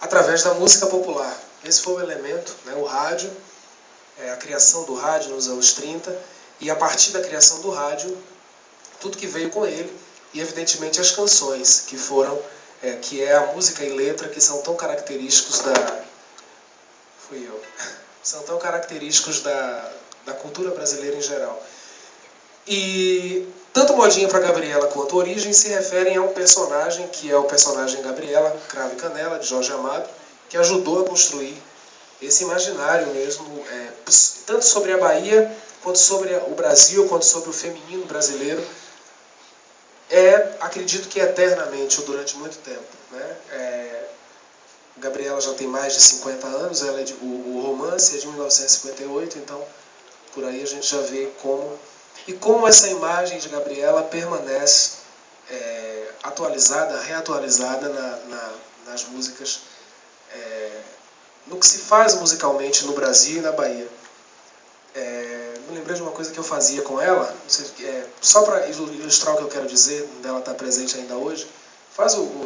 através da música popular. Esse foi o elemento, né, o rádio, a criação do rádio nos anos 30, e a partir da criação do rádio, tudo que veio com ele, e evidentemente as canções, que foram, que é a música e letra, que são tão característicos da... Fui eu. São tão característicos da cultura brasileira em geral. E tanto Modinha para Gabriela quanto Origem se referem a um personagem, que é o personagem Gabriela, Cravo e Canela, de Jorge Amado, que ajudou a construir esse imaginário mesmo, tanto sobre a Bahia, quanto sobre o Brasil, quanto sobre o feminino brasileiro, acredito que eternamente, ou durante muito tempo. Né? Gabriela já tem mais de 50 anos, ela o romance é de 1958, então por aí a gente já vê como essa imagem de Gabriela permanece atualizada, reatualizada nas músicas, no que se faz musicalmente no Brasil e na Bahia. Me lembrei de uma coisa que eu fazia com ela, só para ilustrar o que eu quero dizer, dela estar presente ainda hoje,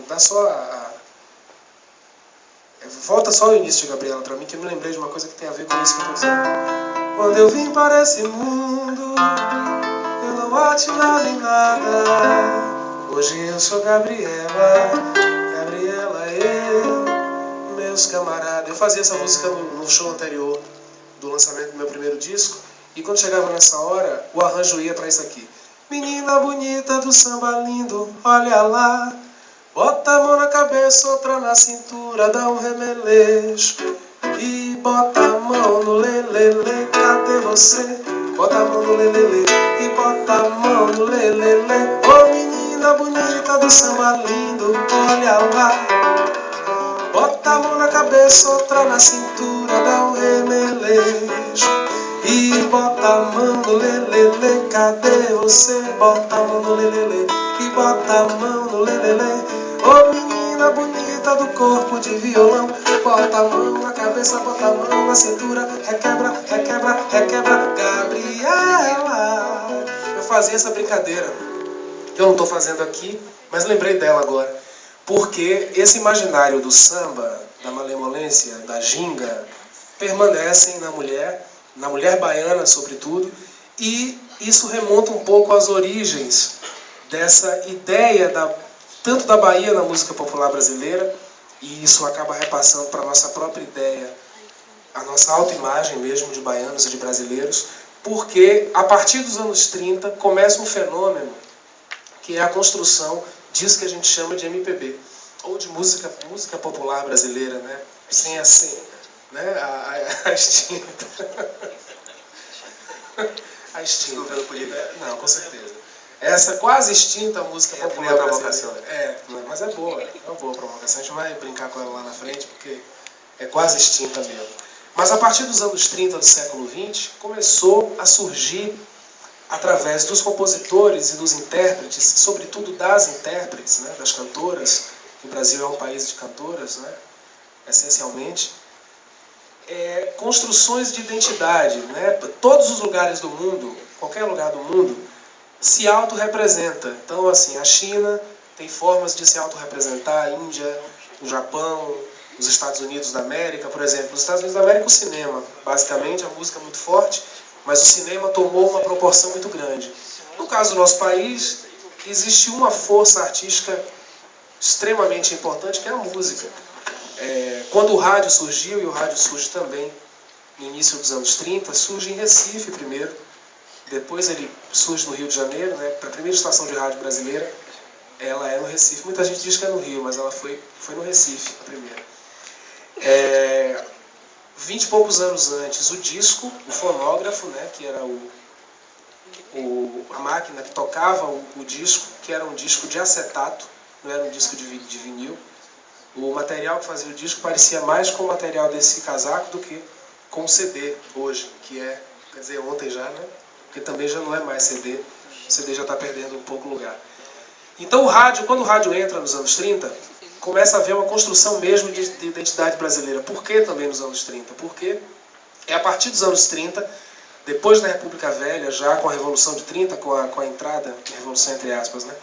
dá só volta só o início de Gabriela para mim, que eu me lembrei de uma coisa que tem a ver com isso que eu estou dizendo. Quando eu vim para esse mundo, eu não atinava em nada. Hoje eu sou Gabriela, Gabriela, eu, meus camaradas. Eu fazia essa música no show anterior do lançamento do meu primeiro disco, e quando chegava nessa hora, o arranjo ia para isso aqui. Menina bonita do samba lindo, olha lá. Bota a mão na cabeça, outra na cintura, dá um remeleixo. E bota a mão no lelele, cadê você? Bota a mão no lelele, e bota a mão no lelele. Ô menina bonita do samba lindo, olha lá. Bota a mão na cabeça, outra na cintura, dá um remeleixo. E bota a mão no lelele, cadê você? Bota a mão no lelele, e bota a mão no lelele. Ô menina bonita do corpo de violão, bota a mão na cabeça, bota a mão na cintura, requebra, requebra, requebra, Gabriela. Eu fazia essa brincadeira, que eu não estou fazendo aqui, mas lembrei dela agora. Porque esse imaginário do samba, da malemolência, da ginga, permanecem na mulher baiana sobretudo, e isso remonta um pouco às origens dessa ideia tanto da Bahia na música popular brasileira, e isso acaba repassando para a nossa própria ideia, a nossa autoimagem mesmo de baianos e de brasileiros, porque a partir dos anos 30 começa um fenômeno que é a construção disso que a gente chama de MPB, ou de música popular brasileira, né? Sem né? A extinta. A extinta. Não, com certeza. Essa quase extinta música popular brasileira. Mas é boa, é uma boa provocação. A gente vai brincar com ela lá na frente, porque é quase extinta mesmo. Mas a partir dos anos 30 do século XX, começou a surgir, através dos compositores e dos intérpretes, sobretudo das intérpretes, né, das cantoras, que o Brasil é um país de cantoras, né, essencialmente, construções de identidade. Né, todos os lugares do mundo, qualquer lugar do mundo, se autorrepresenta. Então, assim, a China tem formas de se autorrepresentar, a Índia, o Japão, os Estados Unidos da América, por exemplo. Nos Estados Unidos da América, o cinema, basicamente, a música é muito forte, mas o cinema tomou uma proporção muito grande. No caso do nosso país, existe uma força artística extremamente importante, que é a música. Quando o rádio surgiu, e o rádio surge também no início dos anos 30, surge em Recife primeiro, depois ele surge no Rio de Janeiro, né? A primeira estação de rádio brasileira, ela é no Recife. Muita gente diz que é no Rio, mas ela foi no Recife, a primeira. 20 e poucos anos antes, o disco, o fonógrafo, né, que era a máquina que tocava o disco, que era um disco de acetato, não era um disco de vinil. O material que fazia o disco parecia mais com o material desse casaco do que com o CD hoje, que quer dizer, ontem já, né? Porque também já não é mais CD, o CD já está perdendo um pouco lugar. Então quando o rádio entra nos anos 30, começa a haver uma construção mesmo de identidade brasileira. Por que também nos anos 30? Porque é a partir dos anos 30, depois da República Velha, já com a Revolução de 30, com a entrada, revolução entre aspas, né?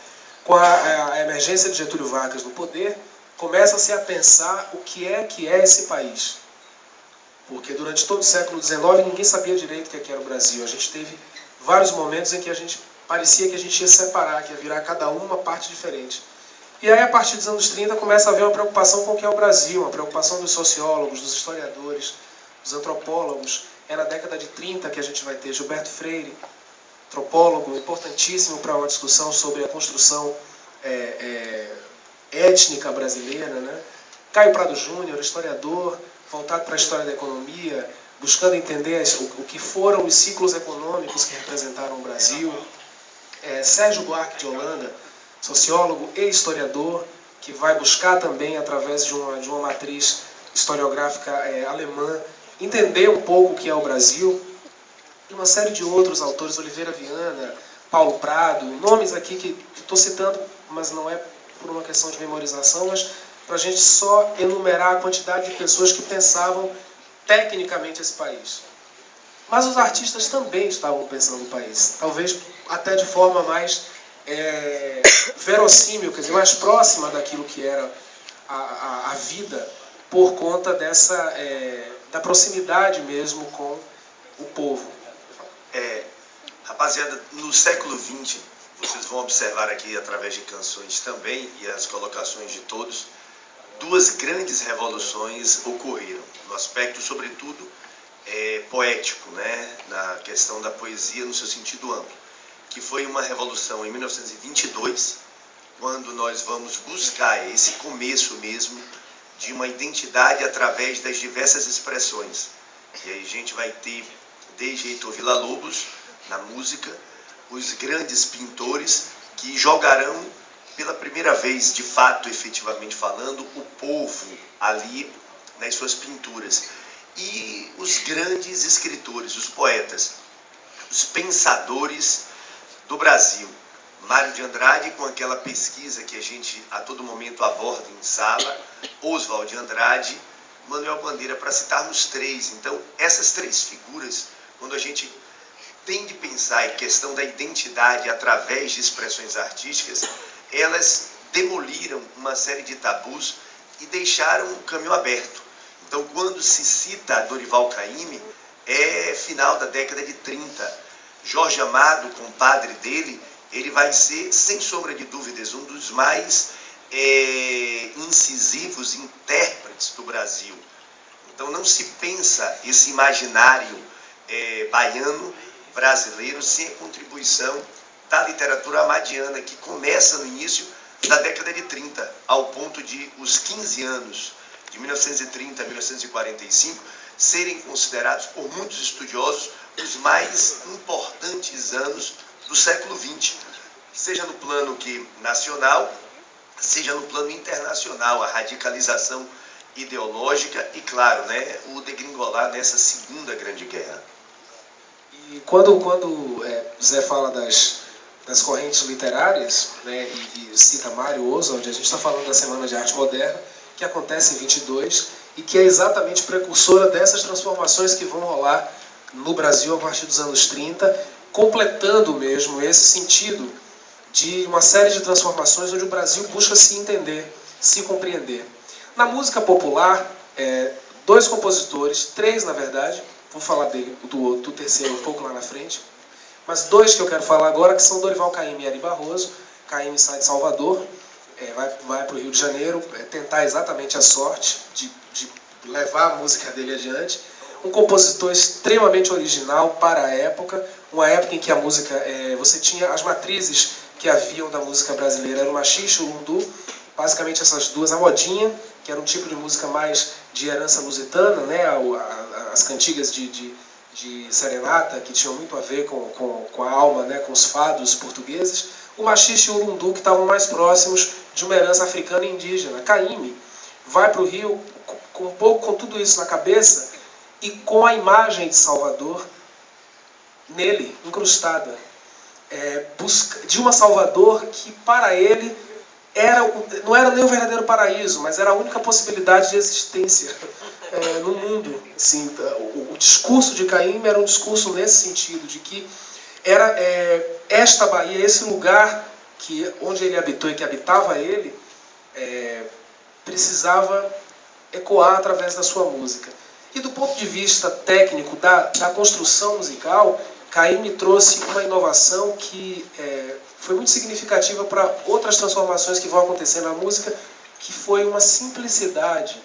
Com a emergência de Getúlio Vargas no poder, começa-se a pensar o que é esse país. Porque durante todo o século XIX ninguém sabia direito o que era o Brasil. A gente teve vários momentos em que a gente parecia que a gente ia separar, que ia virar cada uma parte diferente. E aí, a partir dos anos 30, começa a haver uma preocupação com o que é o Brasil, uma preocupação dos sociólogos, dos historiadores, dos antropólogos. É na década de 30 que a gente vai ter Gilberto Freire, antropólogo importantíssimo para uma discussão sobre a construção étnica brasileira, né? Caio Prado Júnior, historiador, voltado para a história da economia, buscando entender o que foram os ciclos econômicos que representaram o Brasil. Sérgio Buarque de Holanda, sociólogo e historiador, que vai buscar também, através de uma matriz historiográfica alemã, entender um pouco o que é o Brasil. E uma série de outros autores, Oliveira Viana, Paulo Prado, nomes aqui que estou citando, mas não é por uma questão de memorização, mas para a gente só enumerar a quantidade de pessoas que pensavam tecnicamente esse país. Mas os artistas também estavam pensando no país, talvez até de forma mais verossímil, quer dizer, mais próxima daquilo que era a vida, por conta da proximidade mesmo com o povo. Rapaziada, no século XX, vocês vão observar aqui através de canções também e as colocações de todos, duas grandes revoluções ocorreram, no aspecto, sobretudo, poético, né? Na questão da poesia no seu sentido amplo, que foi uma revolução em 1922, quando nós vamos buscar esse começo mesmo de uma identidade através das diversas expressões. E aí a gente vai ter, desde Heitor Villa-Lobos, na música, os grandes pintores que jogarão pela primeira vez, de fato, efetivamente falando, o povo ali nas suas pinturas. E os grandes escritores, os poetas, os pensadores do Brasil. Mário de Andrade, com aquela pesquisa que a gente a todo momento aborda em sala, Oswald de Andrade, Manuel Bandeira, para citarmos três. Então, essas três figuras, quando a gente tem de pensar em questão da identidade através de expressões artísticas, elas demoliram uma série de tabus e deixaram o caminho aberto. Então, quando se cita Dorival Caymmi, é final da década de 30. Jorge Amado, compadre dele, ele vai ser, sem sombra de dúvidas, um dos mais incisivos intérpretes do Brasil. Então, não se pensa esse imaginário baiano, brasileiro, sem a contribuição da literatura amadiana, que começa no início da década de 30, ao ponto de os 15 anos, de 1930 a 1945, serem considerados por muitos estudiosos os mais importantes anos do século XX, seja no plano nacional, seja no plano internacional, a radicalização ideológica e, claro, né, o degringolar nessa Segunda Grande Guerra. E quando Zé fala das correntes literárias, né, e cita Mário Oswald, a gente está falando da Semana de Arte Moderna, que acontece em 22 e que é exatamente precursora dessas transformações que vão rolar no Brasil a partir dos anos 30, completando mesmo esse sentido de uma série de transformações onde o Brasil busca se entender, se compreender. Na música popular, dois compositores, três na verdade, vou falar do terceiro um pouco lá na frente, mas dois que eu quero falar agora, que são Dorival Caymmi e Ari Barroso. Caymmi sai de Salvador, vai para o Rio de Janeiro, tentar exatamente a sorte de levar a música dele adiante. Um compositor extremamente original para a época, uma época em que a música, você tinha as matrizes que haviam da música brasileira, era o machixe e o lundu, basicamente essas duas, a modinha, que era um tipo de música mais de herança lusitana, né, as cantigas de serenata, que tinham muito a ver com a alma, né, com os fados portugueses, o machixe e o lundu, que estavam mais próximos de uma herança africana e indígena. Caymmi vai para o Rio um pouco com tudo isso na cabeça e com a imagem de Salvador nele, incrustada. De uma Salvador que para ele não era nem o verdadeiro paraíso, mas era a única possibilidade de existência no mundo. Assim, o discurso de Caymmi era um discurso nesse sentido, de que era esta Bahia, esse lugar onde ele habitou e que habitava ele, precisava ecoar através da sua música. E do ponto de vista técnico da construção musical, Caymmi trouxe uma inovação que foi muito significativa para outras transformações que vão acontecer na música, que foi uma simplicidade,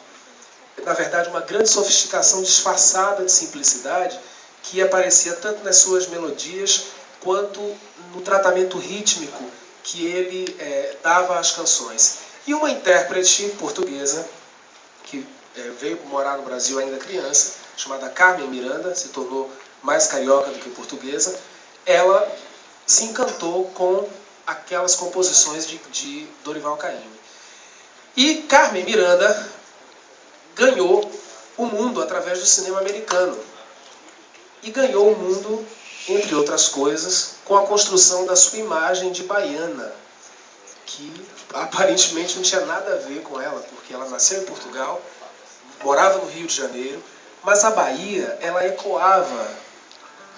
na verdade uma grande sofisticação disfarçada de simplicidade, que aparecia tanto nas suas melodias quanto no tratamento rítmico que ele dava às canções. E uma intérprete portuguesa, que veio morar no Brasil ainda criança, chamada Carmen Miranda, se tornou mais carioca do que portuguesa, ela se encantou com aquelas composições de Dorival Caymmi. E Carmen Miranda ganhou o mundo através do cinema americano. E ganhou o mundo, entre outras coisas, com a construção da sua imagem de baiana, que aparentemente não tinha nada a ver com ela, porque ela nasceu em Portugal, morava no Rio de Janeiro, mas a Bahia, ela ecoava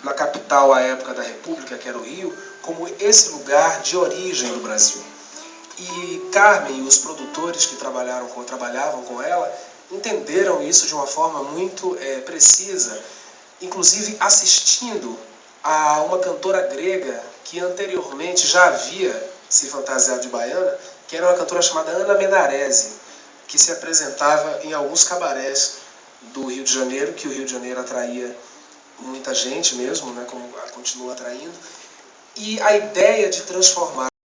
na capital à época da República, que era o Rio, como esse lugar de origem do Brasil. E Carmen e os produtores que trabalhavam com ela entenderam isso de uma forma muito precisa, inclusive assistindo a uma cantora grega que anteriormente já havia se fantasiado de baiana, que era uma cantora chamada Ana Menarese, que se apresentava em alguns cabarés do Rio de Janeiro, que o Rio de Janeiro atraía muita gente mesmo, né, como continua atraindo, e a ideia de transformar